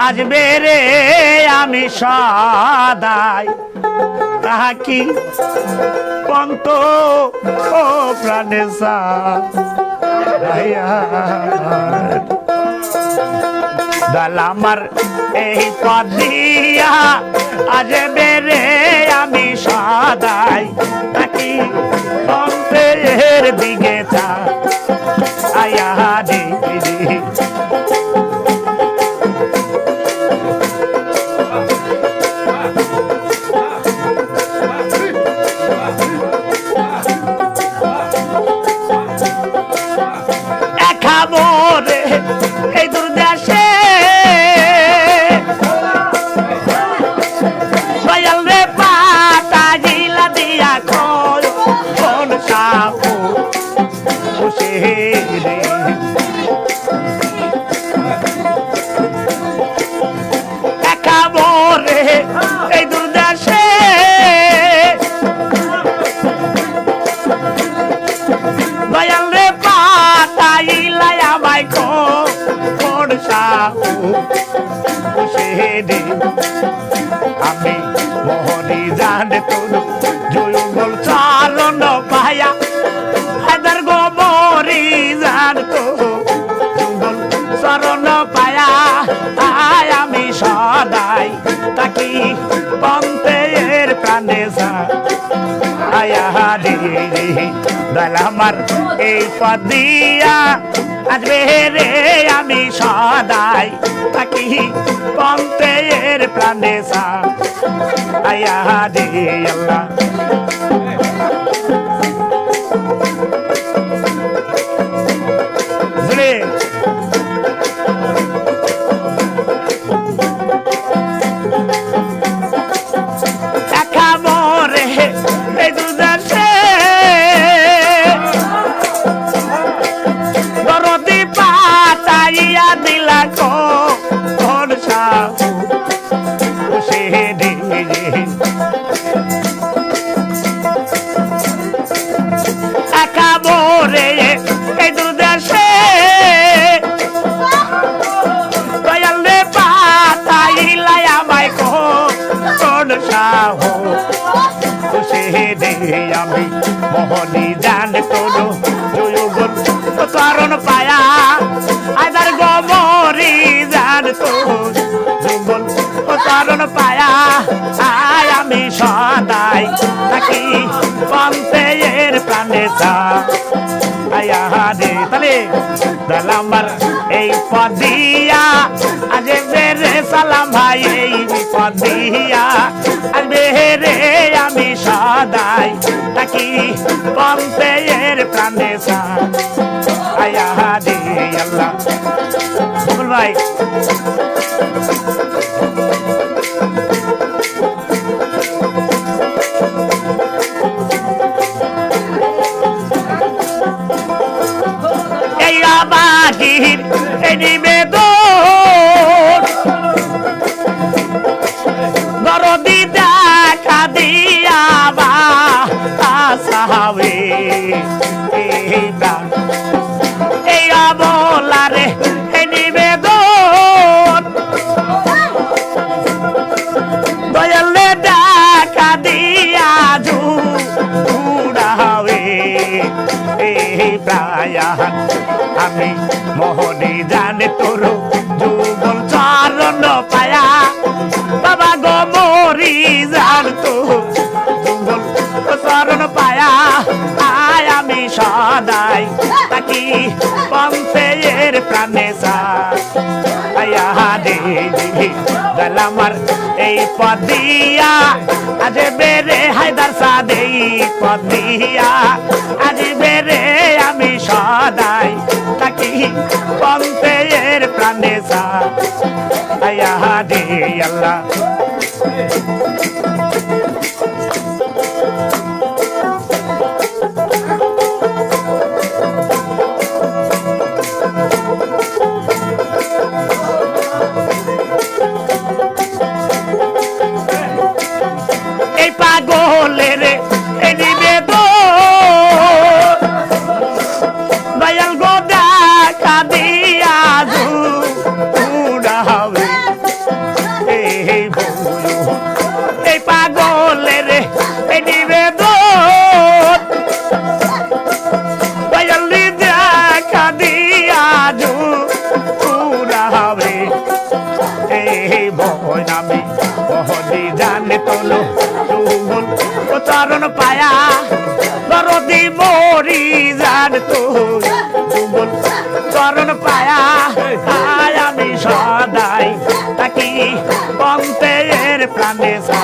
আসবে রে আমি সদাই তাহাকি পন্ত ও প্রাণে দল আমার এই পদ দিয়া আসবে রে আমি সদাই তাকি পন্তের দিকে চা আয়া দে এই দুর্দেশে দয়াল রে পাতা জিলা দিয়া কোন সাপু খুশি রে একাবরে এই দুর্দেশে দয়াল রে পাতা ইলাই আমায় কোন সাপু খুশি রে আমি মোহনী জানে তোর জয়ুগল চালন পায়া হাজার গোবরি জান তো যুগল চরণ পায়া আয় আমি সদাই তাকি পন্তের প্রাণে আয়া রে দল আমার এই পদ দিয়া আসবে রে আমি সদাই তাকি পন্তের প্রাণে আয়া রে আল্লাহ জুড়ে একাবরে এই দুর্দেশে দরদি পাতাইয়া দিলা কোন সাপু খুশি রে একাবরে এই দুর্দেশে দয়াল রে পাতাইলাই আমায় কোন সাহু খুশি রে আমি মোহনী জান তোর জয়ুগল চরণ পায়া আদার গোবরি জান তোর যুগল চরণ পায়া আয় আমি সদাই তাকি পন্তের প্রাণে আয়া রে তালে দল আমার এই পদ দিয়া আসবে রে সালাম ভাই এই পদ দিয়া আসবে রে আমি সদাই তাকি পন্তের প্রাণে আয়া রে আল্লাহ বকুল ভাই এই আবাজির এই নিবেদন দরদি দেখা দিয়া বা আসাবে এই আবলারে এই নিবেদন দয়ালে দেখা দিয়া জুড়াবে এই প্রায়ান আমি মোহনী জানে তোর যুগল চরণ পায়া বাবা গো মরি জান তো যুগল চরণ পায়া আয় আমি সদাই তাকি পন্তের প্রাণে আয়া রে দল আমার এই পদ দিয়া আসবে রে হায়দার সাদে পদ দিয়া আসবে রে আমি সদাই তাকি পন্তের প্রাণে আয়া রে আল্লাহ এই পাগলের এই নিবেদন দয়াল গো দেখা দিয়া উড়াবে মোহনী জানে তোলো যুগল চরণ পায়া দরদি মরি জান তো যুগল চরণ পায়া আয় আমি সদাই তাকি বন্তের প্রাণে সা